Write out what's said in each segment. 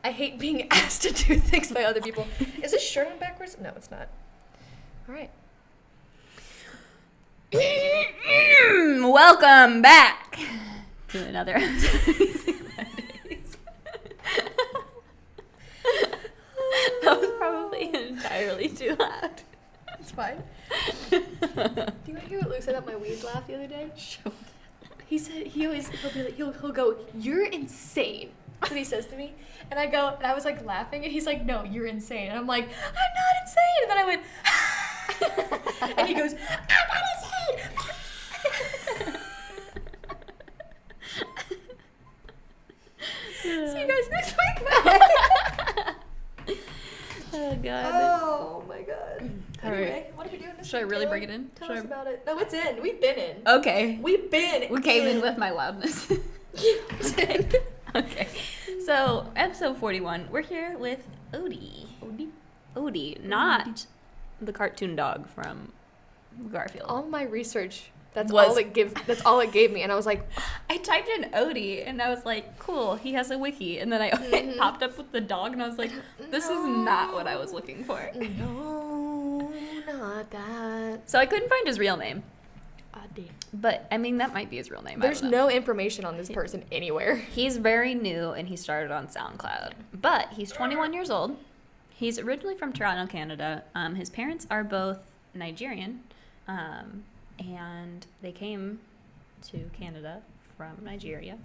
I hate being asked to do things by other people. Is this shirt on backwards? No, it's not. All right. Welcome back to another episode. That was probably entirely too loud. It's fine. Do you want to hear what Luke said about my weed laugh the other day? Sure. He said he'll be like he'll go, "You're insane." That's what he says to me, and I go, and I was like laughing, and he's like, "No, you're insane," and I'm like, "I'm not insane," and then I went, and he goes, "I'm not insane." See you guys next week. Bye. Oh god. Oh my god. All Anyway, right. what are we doing this Should I week, really Taylor? bring it in? Tell us about it. No, it's in. We've been in. Okay. We've been We came in with my loudness. Okay. So, episode 41, we're here with ODIE. ODIE, not the cartoon dog from Garfield. all my research. That's Was- all it gave me, and I was like, I typed in ODIE and I was like, cool, he has a wiki. And then it popped up with the dog and I was like, this is not what I was looking for. no, not that. So I couldn't find his real name. ODIE. But, I mean, that might be his real name. There's I don't know. no information on this person anywhere. He's very new and he started on SoundCloud. But he's 21 years old. He's originally from Toronto, Canada. His parents are both Nigerian. And they came to Canada from Nigeria.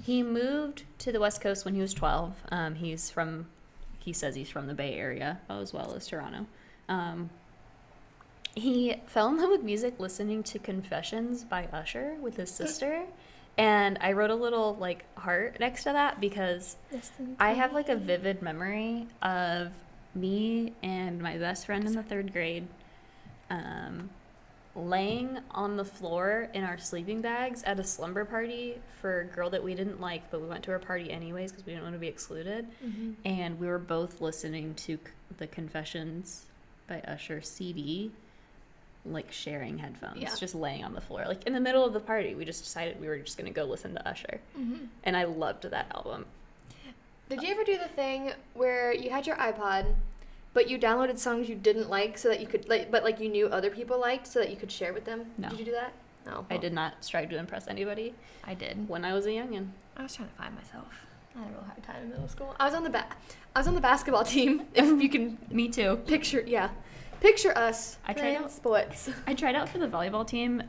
He moved to the West Coast when he was 12. He says he's from the Bay Area as well as Toronto. He fell in love with music listening to Confessions by Usher with his sister. And I wrote a little like heart next to that because I have like a vivid memory of me and my best friend in the 3rd grade laying on the floor in our sleeping bags at a slumber party for a girl that we didn't like, but we went to her party anyways because we didn't want to be excluded. And we were both listening to the Confessions by Usher CD, like sharing headphones, just laying on the floor, like in the middle of the party. We just decided we were just going to go listen to Usher. And I loved that album. Did you ever do the thing where you had your iPod, but you downloaded songs you didn't like so that you could, but you knew other people liked so that you could share with them? No. Did you do that? No. I did not strive to impress anybody. I did. When I was a youngin'. I was trying to find myself. I had a real hard time in middle school. I was on the basketball team. If you can Me too. picture us I tried playing out- sports. I tried out for the volleyball team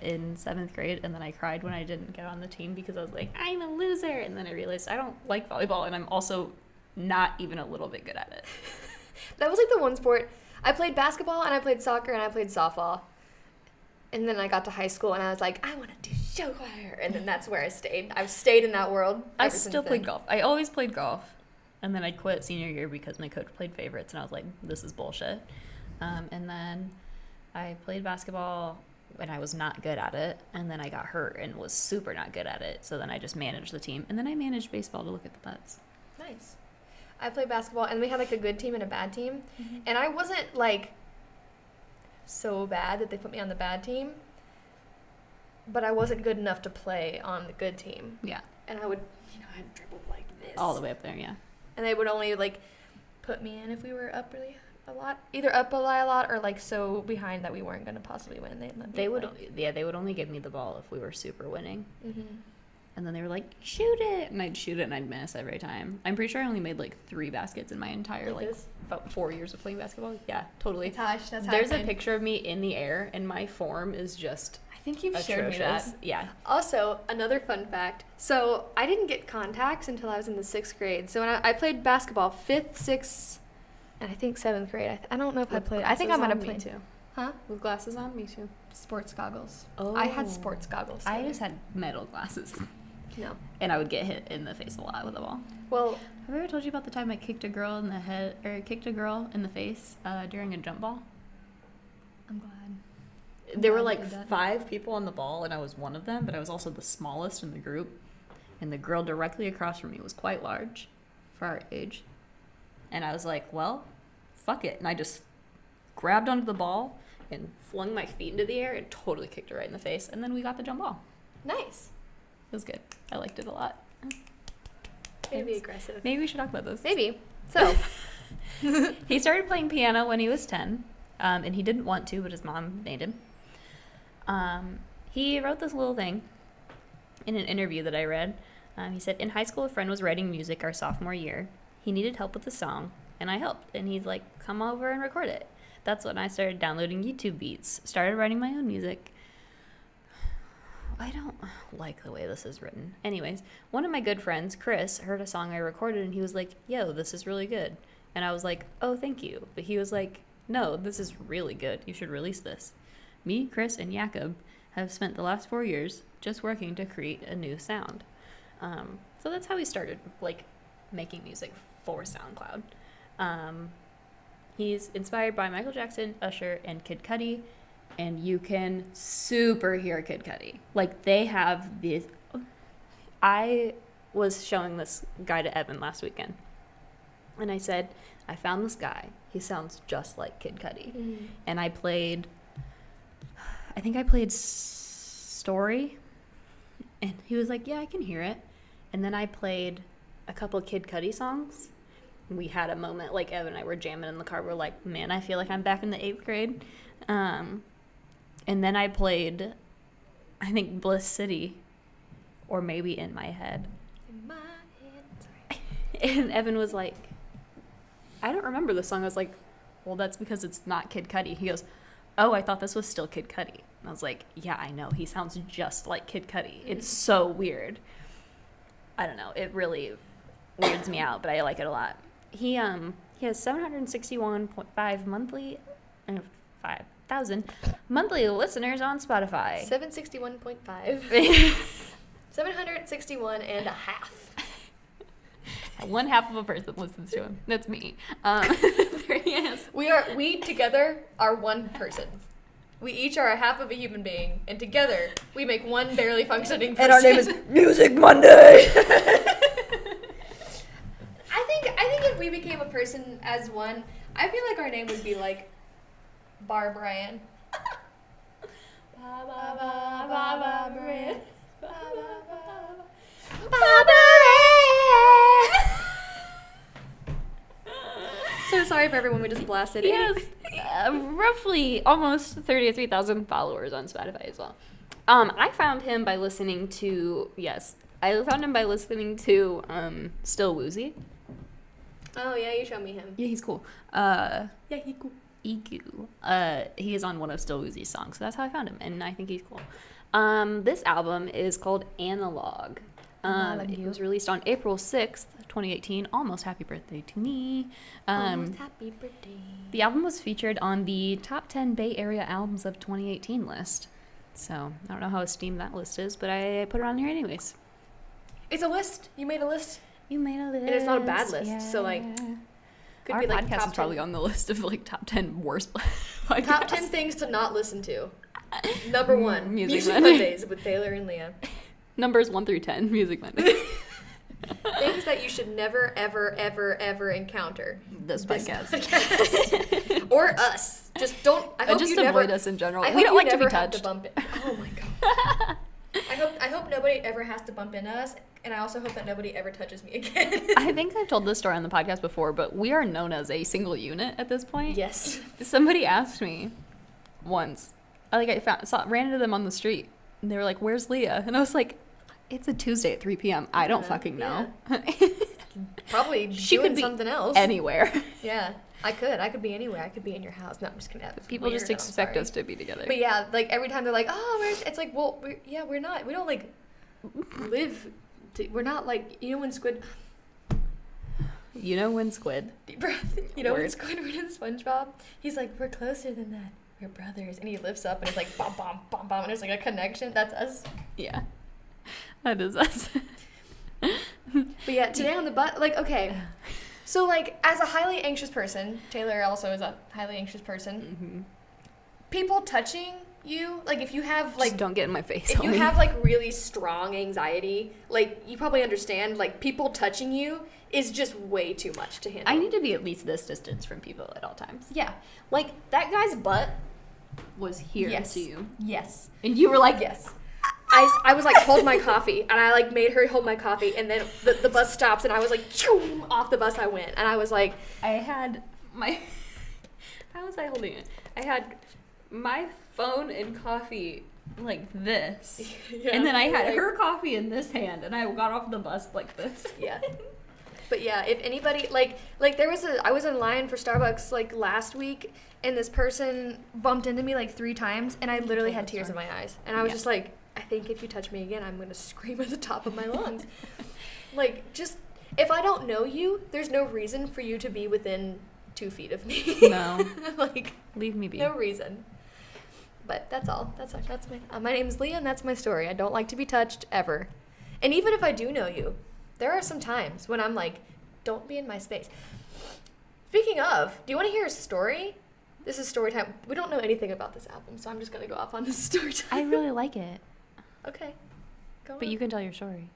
in 7th grade, and then I cried when I didn't get on the team because I was like, I'm a loser. And then I realized I don't like volleyball, and I'm also not even a little bit good at it. That was like the one sport. I played basketball and I played soccer and I played softball. And then I got to high school and I was like, I want to do show choir. And then that's where I stayed. I've stayed in that world. I ever since still played then. golf. I always played golf. And then I quit senior year because my coach played favorites, and I was like, this is bullshit. And then I played basketball when I was not good at it, and then I got hurt and was super not good at it. So then I just managed the team, and then I managed baseball to look at the butts. Nice. I played basketball and we had like a good team and a bad team. And I wasn't like so bad that they put me on the bad team, but I wasn't good enough to play on the good team. Yeah. And I would, I'd dribble like this. All the way up there, yeah. And they would only like put me in if we were up really a lot, either up by a lot or like so behind that we weren't going to possibly win. They They would only give me the ball if we were super winning. Mm-hmm. And then they were like, shoot it. And I'd shoot it and I'd miss every time. I'm pretty sure I only made like 3 baskets in my entire Like like this? about 4 years of playing basketball. Yeah, totally. That's how There's a picture of me in the air and my form is just I think you've atrocious. showed me that. Yeah. Also, another fun fact. So I didn't get contacts until I was in the 6th grade. So when I played basketball 5th, 6th, and I think 7th grade. I don't know if I played. I think I might have played too. Huh? With glasses on, me too. Sports goggles. Oh. I had sports goggles. I just had metal glasses. No. And I would get hit in the face a lot with a ball. Well, Have I ever told you about the time I kicked a girl in the head, or kicked a girl in the face during a jump ball? I'm glad. There were glad like you did that. 5 people on the ball, and I was one of them, but I was also the smallest in the group. And the girl directly across from me was quite large for our age. And I was like, well, fuck it. And I just grabbed onto the ball and flung my feet into the air and totally kicked her right in the face. And then we got the jump ball. Nice. It was good. I liked it a lot. Maybe aggressive. Maybe we should talk about this. Maybe. So. He started playing piano when he was 10, and he didn't want to, but his mom made him. He wrote this little thing in an interview that I read. He said, in high school, a friend was writing music our sophomore year. He needed help with the song, and I helped. And he's like, come over and record it. That's when I started downloading YouTube beats, started writing my own music. I don't like the way this is written. Anyways, one of my good friends, Chris, heard a song I recorded, and he was like, yo, this is really good. And I was like, oh, thank you. But he was like, no, this is really good. You should release this. Me, Chris, and Jakob have spent the last 4 years just working to create a new sound. So that's how we started, like, making music for SoundCloud. He's inspired by Michael Jackson, Usher, and Kid Cudi, and you can super hear Kid Cudi. Like, they have this... I was showing this guy to Evan last weekend, and I said, I found this guy. He sounds just like Kid Cudi. Mm. And I played Story, and he was like, yeah, I can hear it. And then I played a couple Kid Cudi songs. We had a moment, like Evan and I were jamming in the car. We're like, man, I feel like I'm back in the 8th grade. And then I played, I think, Bliss City, or maybe In My Head. In My Head. Sorry. And Evan was like, I don't remember the song. I was like, well, that's because it's not Kid Cudi. He goes, oh, I thought this was still Kid Cudi. And I was like, yeah, I know. He sounds just like Kid Cudi. It's so weird. I don't know. It really weirds me out, but I like it a lot. He has 761.5 monthly, 5,000 monthly listeners on Spotify. 761.5. 761 and a half. One half of a person listens to him. That's me. There he is. We together are one person. We each are a half of a human being, and together we make one barely functioning person. And our name is Music Monday. I think if we became a person as one, I feel like our name would be like Bar Brian. Brian. So sorry for everyone we just blasted. He has roughly almost 33,000 followers on Spotify as well. I found him by listening to Still Woozy. Oh yeah, you showed me him. Yeah, he's cool. Yeah, he's cool. He is on one of Still Woozy's songs, so that's how I found him, and I think he's cool. This album is called Analogue. It was released on April 6th, 2018. Almost happy birthday to me. Almost happy birthday. The album was featured on the top 10 Bay Area albums of 2018 list. So I don't know how esteemed that list is, but I put it on here anyways. It's a list. You made a list. You made a list. And it's not a bad list. Yeah. So like, could our be like podcast is probably on the list of like top 10 worst podcasts. Top 10 things to not listen to. Number 1, Music Monday. Mondays with Taylor and Leah. Numbers 1 through 10, Music Monday. Things that you should never, ever, ever, ever encounter. This podcast. Or us. Just don't. I hope just you avoid never, us in general. I We don't hope like you to be never have touched. bump it. Oh my god. I hope nobody ever has to bump into us, and I also hope that nobody ever touches me again. I think I've told this story on the podcast before, but we are known as a single unit at this point. Yes. Somebody asked me once. I ran into them on the street, and they were like, "Where's Leah?" And I was like, "It's a Tuesday at 3 p.m. I don't fucking know." Probably she doing could be something else. Anywhere. Yeah, I could be anywhere. I could be in your house. No, I'm just gonna. People just expect us to be together. But yeah, like every time they're like, "Oh, where's?" It's like, well, we're not. We don't like live. We're not like when Squid. When Squid. Deep breath. When Squidward in SpongeBob, he's like, "We're closer than that. We're brothers," and he lifts up and it's like, "Bom bom bom bom," and there's like a connection. That's us. Yeah, that is us. But yeah, today on the okay. So, like, as a highly anxious person, Taylor also is a highly anxious person. Mm-hmm. People touching you, like, if you have, like... Just don't get in my face. If you have, like, really strong anxiety, like, you probably understand, like, people touching you is just way too much to handle. I need to be at least this distance from people at all times. Yeah. Like, that guy's butt was here to you. Yes. And you were like... Yes. I was like, hold my coffee, and I like made her hold my coffee, and then the bus stops, and I was like, choom, off the bus I went, and I was like, I had my, how was I holding it? I had my phone and coffee like this, yeah, and then I had like, her coffee in this hand, and I got off the bus like this. Yeah. But yeah, if anybody, like I was in line for Starbucks like last week, and this person bumped into me like 3 times, and I literally had tears in my eyes, and I was just like, I think if you touch me again, I'm gonna scream at the top of my lungs. Like, just, if I don't know you, there's no reason for you to be within 2 feet of me. No. Like, leave me be. No reason. But that's all. That's my name's Leah, and that's my story. I don't like to be touched ever. And even if I do know you, there are some times when I'm like, don't be in my space. Speaking of, do you want to hear a story? This is story time. We don't know anything about this album, so I'm just going to go off on this story time. I really like it. Okay. Go But on. you can tell your story.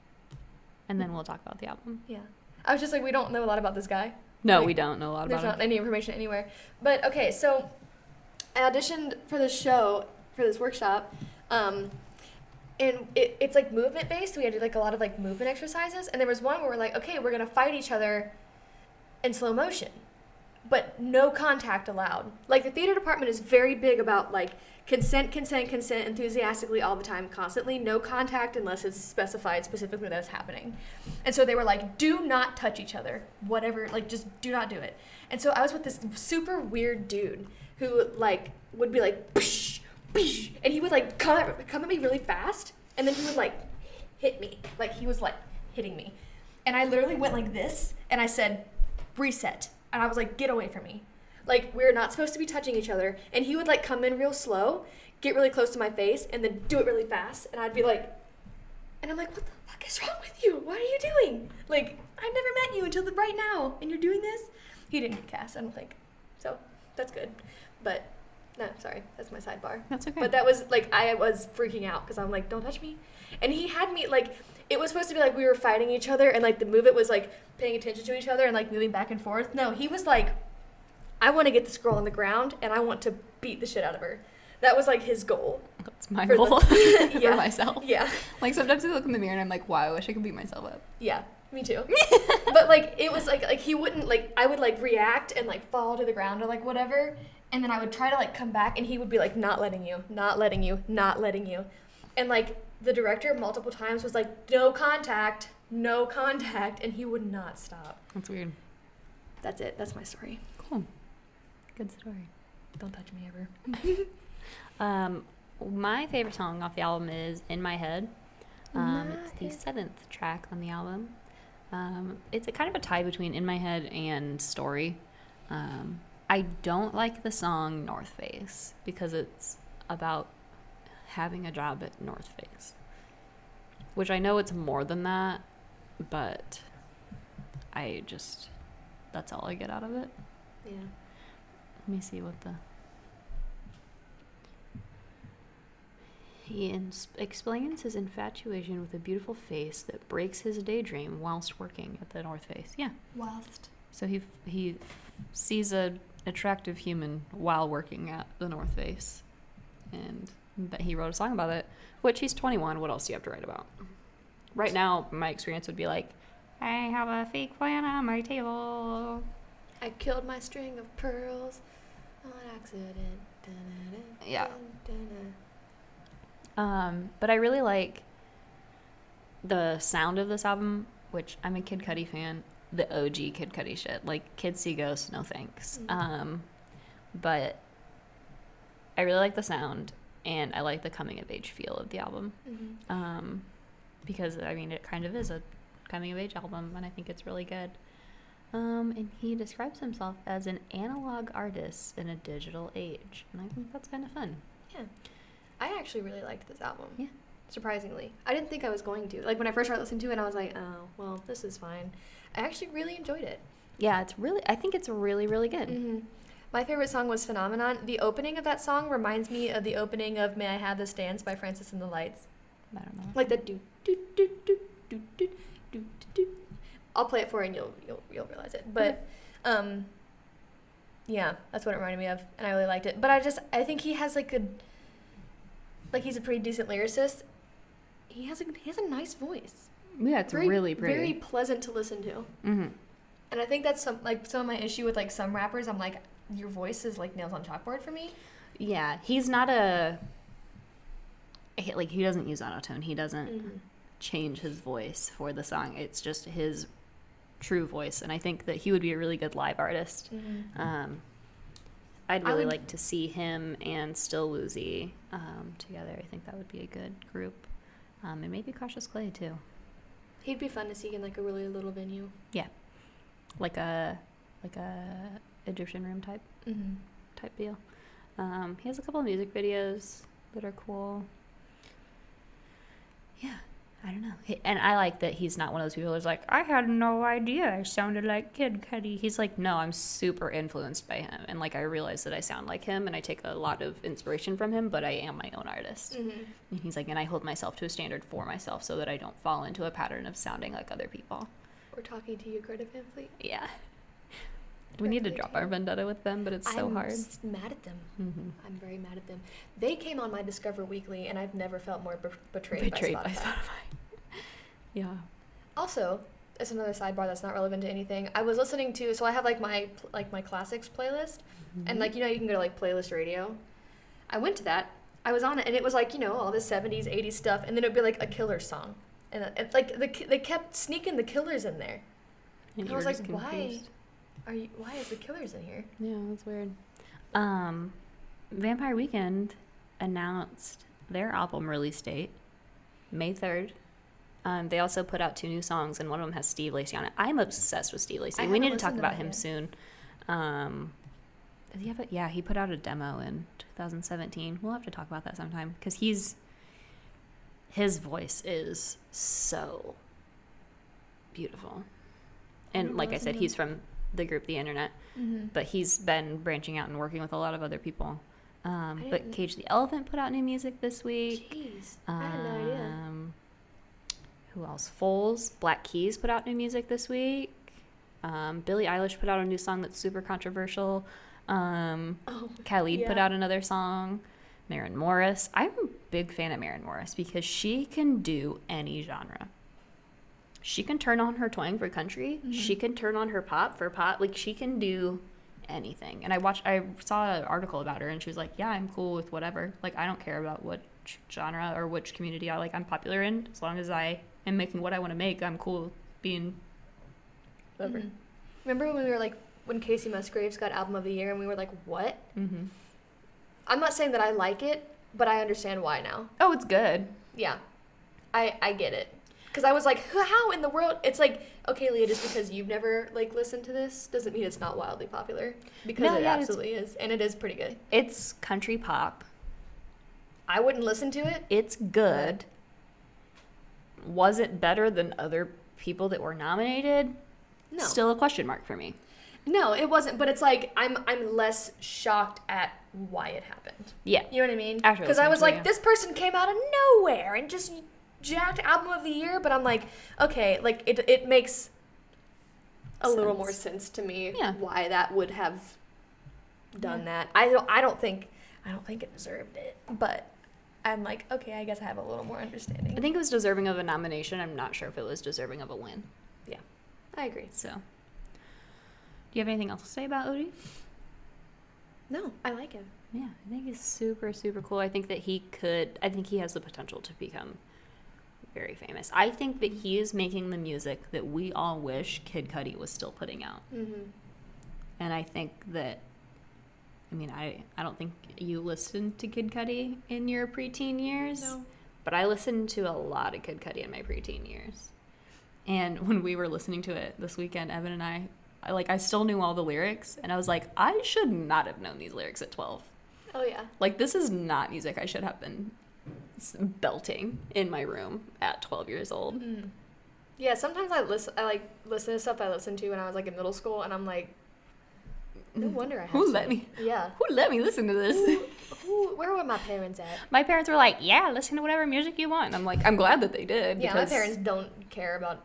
And then we'll talk about the album. Yeah. I was just like, we don't know a lot about this guy. No, Like, we don't know a lot There's about not any information anywhere. But okay, so I auditioned for this show, for this workshop, and it's like movement based. We had to do like a lot of like movement exercises, and there was one where we're like, okay, we're gonna fight each other in slow motion, but no contact allowed. Like the theater department is very big about like consent enthusiastically all the time, constantly, no contact unless it's specified specifically that it's happening. And so they were like, do not touch each other, whatever, like just do not do it. And so I was with this super weird dude who like would be like, psh, psh, and he would like come at me really fast, and then he would like hit me, like he was like hitting me. And I literally went like this, and I said, reset. And I was like, get away from me. Like, we're not supposed to be touching each other. And he would like come in real slow, get really close to my face, and then do it really fast. And I'd be like, and I'm like, what the fuck is wrong with you? What are you doing? Like, I've never met you until right now, and you're doing this? He didn't get cast, I don't think. So, that's good. But, no, sorry, that's my sidebar. That's okay. But that was, like, I was freaking out, because I'm like, don't touch me. And he had me, like, it was supposed to be like we were fighting each other, and like the movement was like paying attention to each other and like moving back and forth. No, he was like, I want to get this girl on the ground, and I want to beat the shit out of her. That was like his goal. That's my For goal the- yeah. for myself. Yeah. Like sometimes I look in the mirror and I'm like, wow, I wish I could beat myself up. Yeah, me too. But like it was like he wouldn't, like I would like react and like fall to the ground or like whatever, and then I would try to like come back, and he would be like, not letting you, not letting you, not letting you. And like the director multiple times was like, no contact, and he would not stop. That's weird. That's it. That's my story. Cool. Good story. Don't touch me ever. My favorite song off the album is In My Head. It's the Head. 7th track on the album. It's a kind of a tie between In My Head and Story. I don't like the song North Face because it's about having a job at North Face, which I know it's more than that, but that's all I get out of it. Yeah. Let me see what he explains his infatuation with a beautiful face that breaks his daydream whilst working at the North Face. Yeah. Whilst. So he sees a attractive human while working at the North Face, and he wrote a song about it. Which, he's 21. What else do you have to write about? Right now, my experience would be like, I have a fake plan on my table. I killed my string of pearls on accident. Dun-dun-dun, Yeah. dun-dun. But I really like the sound of this album, which I'm a Kid Cudi fan. The OG Kid Cudi shit. Like, Kids See Ghosts, no thanks. Mm-hmm. But I really like the sound, and I like the coming-of-age feel of the album. Mm-hmm. Because, I mean, it kind of is a coming-of-age album, and I think it's really good. And he describes himself as an analog artist in a digital age, and I think that's kind of fun. Yeah. I actually really liked this album. Yeah. Surprisingly. I didn't think I was going to. Like, when I first started listening to it, I was like, oh, well, this is fine. I actually really enjoyed it. Yeah, I think it's really, really good. Mm-hmm. My favorite song was Phenomenon. The opening of that song reminds me of the opening of May I Have This Dance by Francis and the Lights. I don't know. Like the do do do do do do do do. I'll play it for you and you'll realize it. But yeah, that's what it reminded me of, and I really liked it. But I think he has like he's a pretty decent lyricist, he has a nice voice. Yeah, it's really pretty. Very pleasant to listen to. Mm-hmm. And I think that's some of my issue with like some rappers. I'm like, your voice is like nails on chalkboard for me. Yeah, he's not he doesn't use autotune. He doesn't change his voice for the song. It's just his true voice, and I think that he would be a really good live artist. I'd really like to see him and Still Woozy together. I think that would be a good group, and maybe Cautious Clay too. He'd be fun to see in like a really little venue. Yeah, like a Egyptian room type deal. He has a couple of music videos that are cool. Yeah, I don't know. And I like that he's not one of those people who's like, I had no idea I sounded like Kid Cudi. He's like, no, I'm super influenced by him. And like, I realize that I sound like him and I take a lot of inspiration from him, but I am my own artist. And he's like, and I hold myself to a standard for myself so that I don't fall into a pattern of sounding like other people. Or talking to you, Greta Van Fleet. Yeah. We need to drop our vendetta with them, but it's so hard. I'm mad at them. I'm very mad at them. They came on my Discover Weekly, and I've never felt more betrayed by Spotify. Yeah. Also, it's another sidebar that's not relevant to anything. I was listening to, so I have like my classics playlist, and like, you know, you can go to like playlist radio. I went to that. I was on it, and it was like, you know, all this 70s, 80s stuff, and then it would be like a Killers song, and like they kept sneaking the Killers in there, and I was like, why? Why is the Killers in here? Yeah, that's weird. Vampire Weekend announced their album release date, May 3rd. They also put out 2 new songs, and one of them has Steve Lacy on it. I'm obsessed with Steve Lacy. We need to talk about him soon. Does he have yeah, he put out a demo in 2017. We'll have to talk about that sometime, because his voice is so beautiful. And like I said, he's from the group The Internet, but he's been branching out and working with a lot of other people. But Cage the Elephant put out new music this week. Jeez, I had no idea. Who else? Foles, Black Keys put out new music this week. Billie Eilish put out a new song that's super controversial. Khalid put out another song. Maren Morris. I'm a big fan of Maren Morris because she can do any genre. She can turn on her twang for country. She can turn on her pop for pop. Like, she can do anything. And I saw an article about her, and she was like, yeah, I'm cool with whatever. Like, I don't care about what genre or which community I'm popular in. As long as I am making what I want to make, I'm cool being whatever. Remember when we were like, when Casey Musgraves got Album of the Year, and we were like, what? I'm not saying that I like it, but I understand why now. Oh, it's good. Yeah. I get it. Because I was like, how in the world? It's like, okay, Leah, just because you've never, like, listened to this doesn't mean it's not wildly popular. Because it absolutely is. And it is pretty good. It's country pop. I wouldn't listen to it. It's good. Was it better than other people that were nominated? No. Still a question mark for me. No, it wasn't. But it's like, I'm less shocked at why it happened. Yeah. You know what I mean? Because I was like, this person came out of nowhere and just jacked Album of the Year, but I'm like, okay, like it makes a little more sense to me why that would have done that. I don't think it deserved it, but I'm like, okay, I guess I have a little more understanding. I think it was deserving of a nomination. I'm not sure if it was deserving of a win. Yeah, I agree. So, do you have anything else to say about ODIE? No, I like him. Yeah, I think he's super, super cool. I think he has the potential to become very famous. I think that he is making the music that we all wish Kid Cudi was still putting out. And I think that, I don't think you listened to Kid Cudi in your preteen years. No. But I listened to a lot of Kid Cudi in my preteen years. And when we were listening to it this weekend, Evan and I still knew all the lyrics. And I was like, I should not have known these lyrics at 12. Oh, yeah. Like, this is not music I should have been belting in my room at 12 years old. Yeah, sometimes I listen to stuff I listened to when I was like in middle school, and I'm like, no wonder I have Who let me listen to this? Where were my parents at? My parents were like, yeah, listen to whatever music you want. And I'm like, I'm glad that they did. Yeah, my parents don't care about,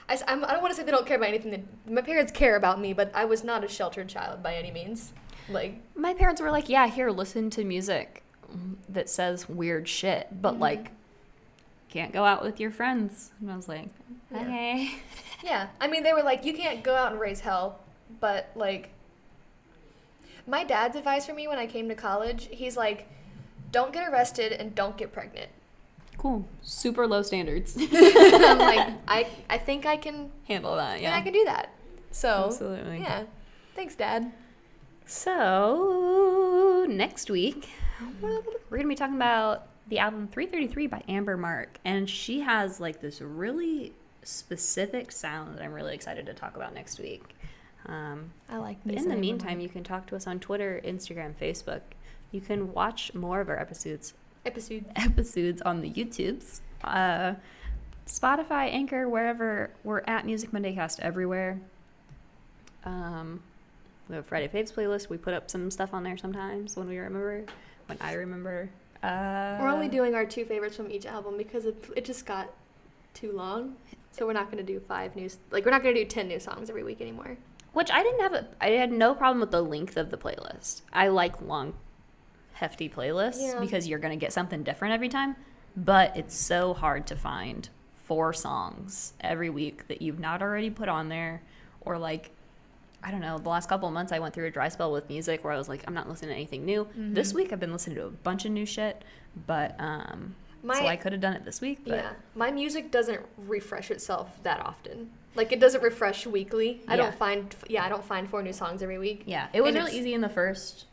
I don't want to say they don't care about anything. My parents care about me, but I was not a sheltered child by any means. Like, my parents were like, yeah, here, listen to music that says weird shit, but like, can't go out with your friends. And I was like, Yeah. okay. Yeah. I mean, they were like, you can't go out and raise hell, but like, my dad's advice for me when I came to college, he's like, don't get arrested and don't get pregnant. Cool. Super low standards. I'm like, I think I can Handle that, yeah, yeah. I can do that. So, Absolutely. yeah. Thanks, Dad. So, next week, we're going to be talking about the album 333 by Amber Mark. And she has like this really specific sound that I'm really excited to talk about next week. I like But in the meantime, you can talk to us on Twitter, Instagram, Facebook. You can watch more of our episodes on the YouTubes, Spotify, Anchor, wherever. We're at Music Monday Cast everywhere. We have a Friday Faves playlist. We put up some stuff on there sometimes when I remember. We're only doing our 2 favorites from each album because it just got too long. So we're not going to do we're not going to do 10 new songs every week anymore. Which I had no problem with the length of the playlist. I like long, hefty playlists because you're going to get something different every time. But it's so hard to find 4 songs every week that you've not already put on there. Or like, I don't know, the last couple of months I went through a dry spell with music where I was like, I'm not listening to anything new. Mm-hmm. This week I've been listening to a bunch of new shit. But, so I could have done it this week. But. Yeah. My music doesn't refresh itself that often. Like, it doesn't refresh weekly. I don't find 4 new songs every week. Yeah, it was really easy in the first,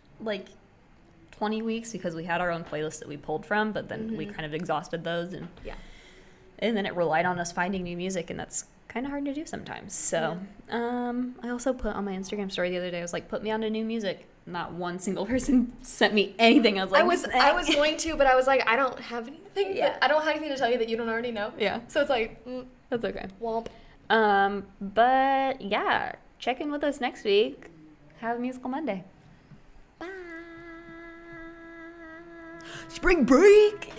20 weeks because we had our own playlist that we pulled from, but then we kind of exhausted those. And then it relied on us finding new music, and that's kind of hard to do sometimes. So, I also put on my Instagram story the other day, I was like, put me on to new music. Not one single person sent me anything. I was like, I was going to, but I was like, I don't have anything. I don't have anything to tell you that you don't already know. Yeah. So it's like, that's okay. Womp. But yeah, check in with us next week. Have a musical Monday. Bye. Spring break.